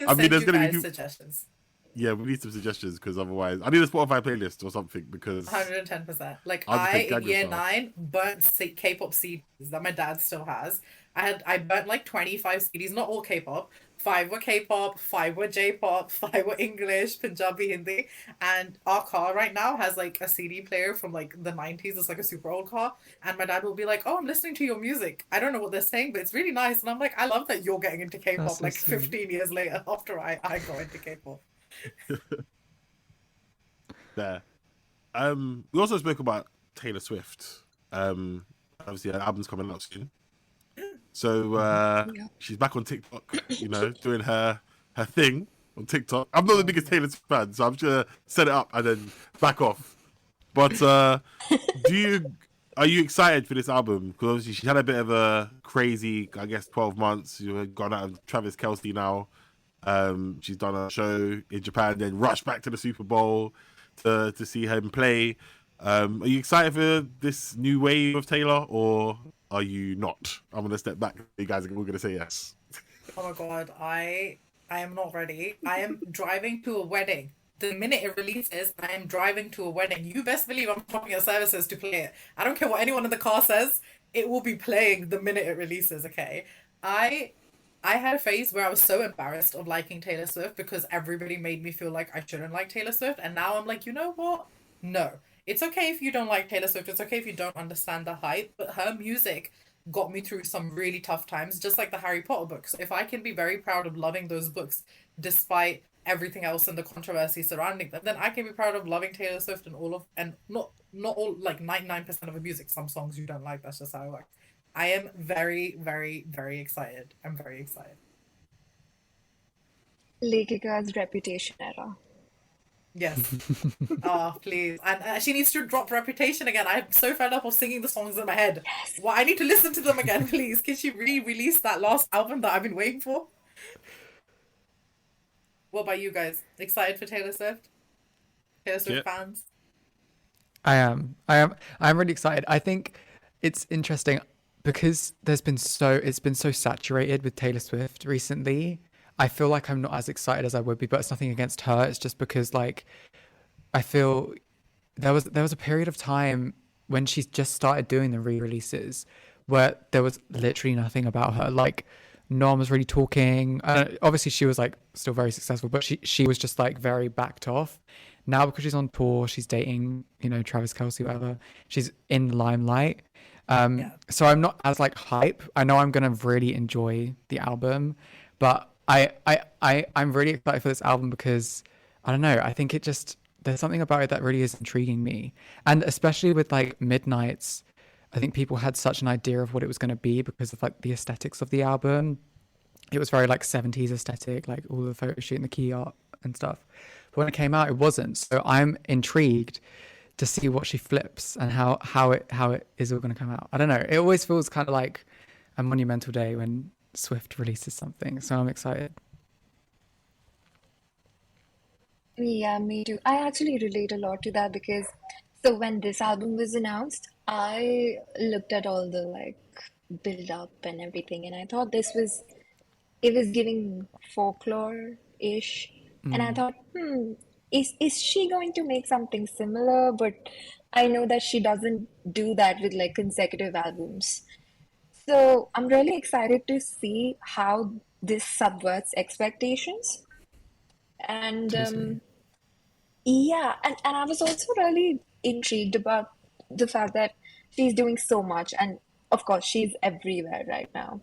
I mean, there's gonna be suggestions. Yeah, we need some suggestions, because otherwise, I need a Spotify playlist or something, because 110%. Like, I'll I pick in year Gangnam 9 burnt K-pop CDs that my dad still has, I burnt like 25 CDs, not all K-pop. 5 were K-pop, 5 were J-pop, 5 were English, Punjabi, Hindi, and our car right now has like a CD player from like the 90s. It's like a super old car, and my dad will be like, "Oh, I'm listening to your music. I don't know what they're saying, but it's really nice." And I'm like, "I love that you're getting into K-pop That's so like sweet. 15 years later after I got into K-pop." There. We also spoke about Taylor Swift. Obviously, her album's coming out soon. So she's back on TikTok, you know, doing her thing on TikTok. I'm not the biggest Taylor Swift fan, so I'm just gonna set it up and then back off. But are you excited for this album? Because obviously she had a bit of a crazy, I guess, 12 months. You had gone out of Travis Kelce now. She's done a show in Japan, then rushed back to the Super Bowl to see him play. Are you excited for this new wave of Taylor, or are you not? I'm gonna step back. You guys are all gonna say yes. Oh my god, I am not ready. I am driving to a wedding. The minute it releases, I am driving to a wedding. You best believe I'm shopping at services to play it. I don't care what anyone in the car says. It will be playing the minute it releases. Okay, I had a phase where I was so embarrassed of liking Taylor Swift because everybody made me feel like I shouldn't like Taylor Swift, and now I'm like, you know what? No. It's okay if you don't like Taylor Swift. It's okay if you don't understand the hype, but her music got me through some really tough times, just like the Harry Potter books. If I can be very proud of loving those books, despite everything else and the controversy surrounding them, then I can be proud of loving Taylor Swift and not all, like 99% of her music. Some songs you don't like. That's just how it works. I am very, very, very excited. I'm very excited. Lekhika's Reputation era. Yes. Oh, please. And she needs to drop Reputation again. I'm so fed up of singing the songs in my head. Yes. Well, I need to listen to them again, please. Can she re-release that last album that I've been waiting for? What about you guys? Excited for Taylor Swift? Taylor Swift fans? I am. I'm really excited. I think it's interesting because it's been so saturated with Taylor Swift recently. I feel like I'm not as excited as I would be, but it's nothing against her. It's just because like I feel there was a period of time when she just started doing the re-releases where there was literally nothing about her. Like no one was really talking. Obviously she was like still very successful, but she was just like very backed off. Now because she's on tour, she's dating, you know, Travis Kelce, whatever. She's in the limelight. So I'm not as like hype. I know I'm gonna really enjoy the album, but I'm really excited for this album because I don't know. I think there's something about it that really is intriguing me, and especially with like Midnight's. I think people had such an idea of what it was going to be because of like the aesthetics of the album. It was very like 70s aesthetic, like all the photo shoot and the key art and stuff. But when it came out, it wasn't. So I'm intrigued to see what she flips and how it is all going to come out. I don't know. It always feels kind of like a monumental day when Swift releases something, so I'm excited. Yeah, me too. I actually relate a lot to that because so when this album was announced, I looked at all the like build up and everything, and I thought it was giving folklore-ish, and I thought, is she going to make something similar? But I know that she doesn't do that with like consecutive albums. So I'm really excited to see how this subverts expectations. And yeah, and I was also really intrigued about the fact that she's doing so much. And of course, she's everywhere right now.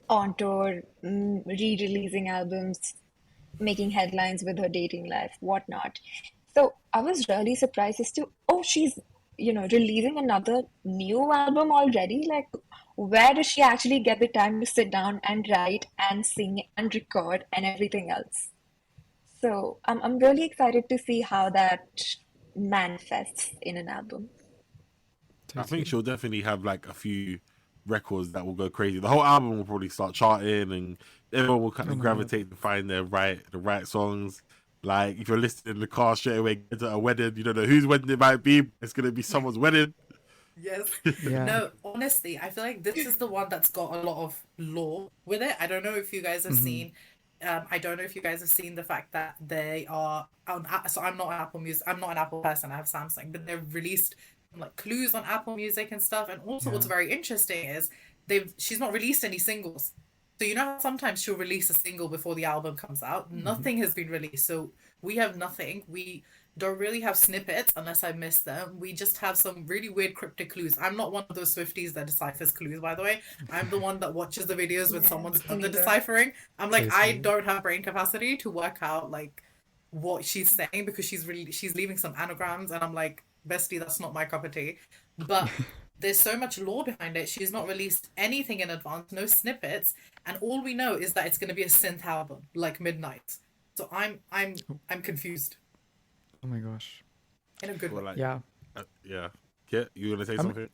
On tour, re-releasing albums, making headlines with her dating life, whatnot. So I was really surprised as to, she's, releasing another new album already. Like, where does she actually get the time to sit down and write and sing and record and everything else? So I'm really excited to see how that manifests in an album. I think she'll definitely have like a few records that will go crazy. The whole album will probably start charting, and everyone will kind of gravitate to find the right songs. Like if you're listening in the car straight away, get to a wedding, you don't know whose wedding it might be. It's gonna be someone's wedding. Yes. Yeah. No, honestly, I feel like this is the one that's got a lot of lore with it. I don't know if you guys have seen. I don't know if you guys have seen the fact that they are on. So I'm not an Apple Music. I'm not an Apple person. I have Samsung, but they've released like clues on Apple Music and stuff. And also, what's very interesting is she's not released any singles. So you know how sometimes she'll release a single before the album comes out? Nothing has been released. So we have nothing. We don't really have snippets unless I miss them. We just have some really weird cryptic clues. I'm not one of those Swifties that deciphers clues, by the way. I'm the one that watches the videos when someone's done the deciphering. I'm like, I don't have brain capacity to work out like what she's saying because she's leaving some anagrams, and I'm like, bestie, that's not my cup of tea. But there's so much lore behind it. She's not released anything in advance, no snippets, and all we know is that it's going to be a synth album, like Midnight. So I'm confused. Oh my gosh. In a good way. Like, Yeah. Yeah. Kit, you gonna say something?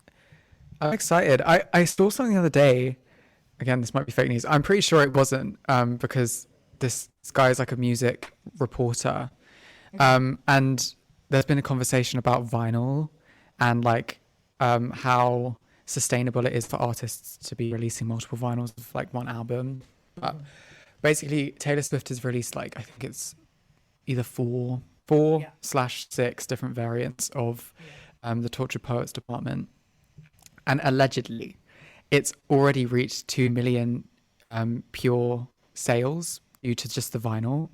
I'm excited. I saw something the other day. Again, this might be fake news. I'm pretty sure it wasn't, because this guy is like a music reporter. And there's been a conversation about vinyl and like how sustainable it is for artists to be releasing multiple vinyls of like one album. But basically, Taylor Swift has released like, I think it's either 4/6 different variants of the Tortured Poets Department. And allegedly, it's already reached 2 million pure sales due to just the vinyl,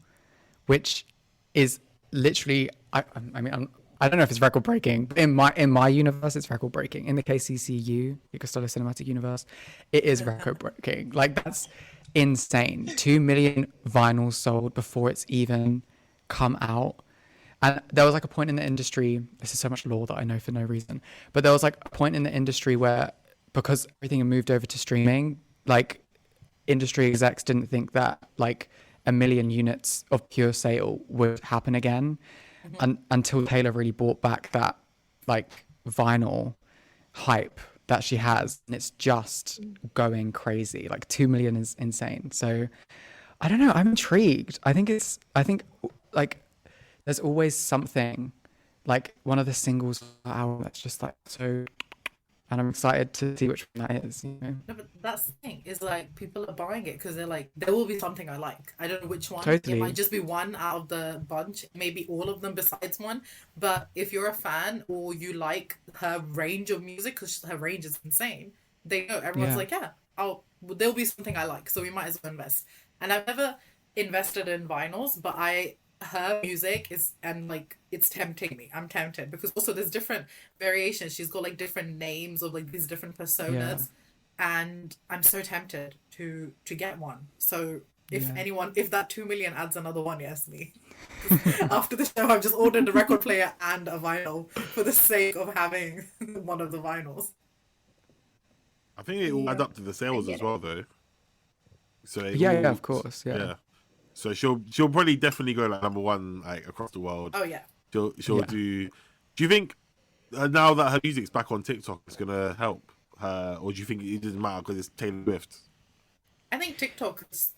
which is literally, I mean, I don't know if it's record breaking, but in my universe, it's record breaking. In the KCCU, Kit Costello Cinematic Universe, it is record breaking. Like, that's insane. 2 million vinyls sold before it's even come out. And there was like a point in the industry, this is so much lore that I know for no reason, but there was like a point in the industry where, because everything had moved over to streaming, like industry execs didn't think that like 1 million units of pure sale would happen again, and until Taylor really brought back that like vinyl hype that she has, and it's just going crazy. Like 2 million is insane. So I don't know, I'm intrigued. I think like there's always something, like one of the singles per album that's just like so, and I'm excited to see which one that is. You know? No, but that's the thing, is like people are buying it because they're like, there will be something I like. I don't know which one. Totally. It might just be one out of the bunch, maybe all of them besides one. But if you're a fan or you like her range of music, because her range is insane, they know everyone's like, there'll be something I like, so we might as well invest. And I've never invested in vinyls, but her music is, and like, it's tempting me. I'm tempted because also there's different variations. She's got like different names of like these different personas, and I'm so tempted to get one. So if that 2 million adds another one, yes, me. After the show, I've just ordered a record player and a vinyl for the sake of having one of the vinyls. I think it will add up to the sales as well, though. So of course, yeah. So she'll probably definitely go like number one like across the world. Oh yeah. She'll do. Do you think now that her music's back on TikTok, it's gonna help her, or do you think it doesn't matter because it's Taylor Swift? I think TikTok is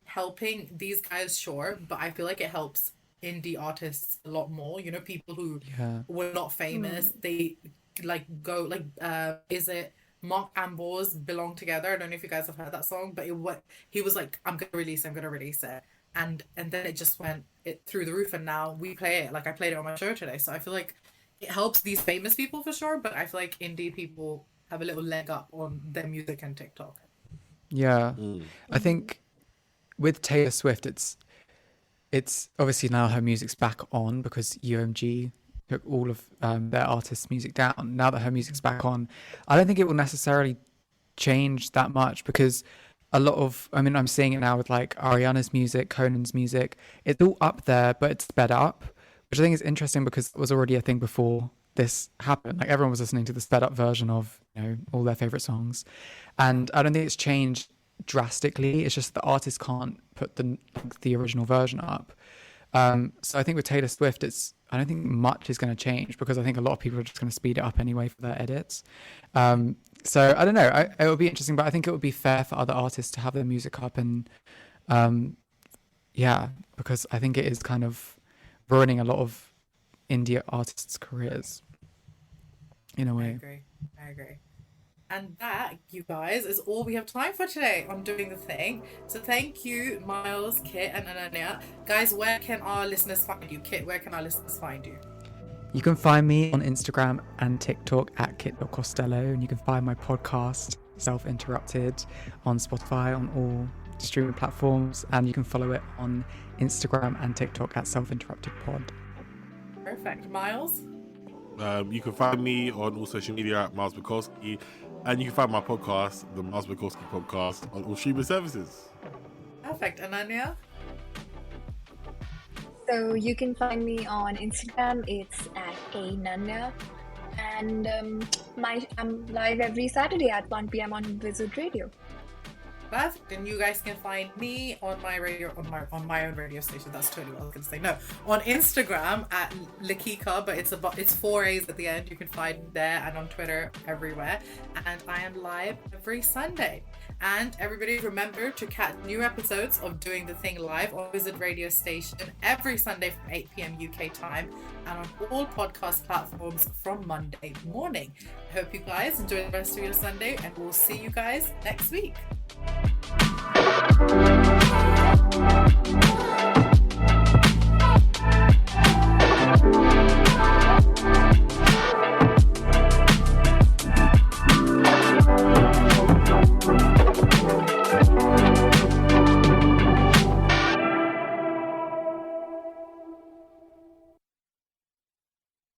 helping these guys, sure, but I feel like it helps indie artists a lot more. You know, people who were not famous, they like go like is it Mark Ambour's Belong Together? I don't know if you guys have heard that song, but he was like, I'm gonna release it, and then it just went through the roof, and now we play it. Like, I played it on my show today, so I feel like it helps these famous people for sure, but I feel like indie people have a little leg up on their music and TikTok. I think with Taylor Swift, it's obviously now her music's back on because UMG took all of their artists' music down. Now that her music's back on, I don't think it will necessarily change that much, because a lot of, I mean, I'm seeing it now with like Ariana's music, Conan's music, it's all up there, but it's sped up, which I think is interesting because it was already a thing before this happened. Like, everyone was listening to the sped up version of, you know, all their favorite songs, and I don't think it's changed drastically. It's just the artist can't put the original version up. So I think with Taylor Swift, I don't think much is going to change, because I think a lot of people are just going to speed it up anyway for their edits. So I don't know. It will be interesting, but I think it would be fair for other artists to have their music up, and because I think it is kind of ruining a lot of indie artists' careers in a way. I agree. And that, you guys, is all we have time for today on Doing the Thing. So thank you, Myles, Kit, and Ananya. Guys, where can our listeners find you? Kit, where can our listeners find you? You can find me on Instagram and TikTok at Kit Costello, and you can find my podcast, @selfinterrupted on Spotify, on all streaming platforms, and you can follow it on Instagram and TikTok @selfinterruptedpod. Perfect. Myles? You can find me on all social media at McCaulskey, and you can find my podcast, the McCaulskey Podcast, on all streaming services. Perfect. Ananya? So you can find me on Instagram. It's @Ananya. And I'm live every Saturday at 1 p.m. on ZARD Radio. Perfect. And you guys can find me on my radio, on my own radio station. That's totally what I was going to say. No, on Instagram at Lekhika, but it's 4 A's at the end. You can find me there, and on Twitter, everywhere. And I am live every Sunday. And everybody remember to catch new episodes of Doing the Thing live on ZARD Radio Station every Sunday from 8 p.m. UK time, and on all podcast platforms from Monday morning. I hope you guys enjoy the rest of your Sunday, and we'll see you guys next week.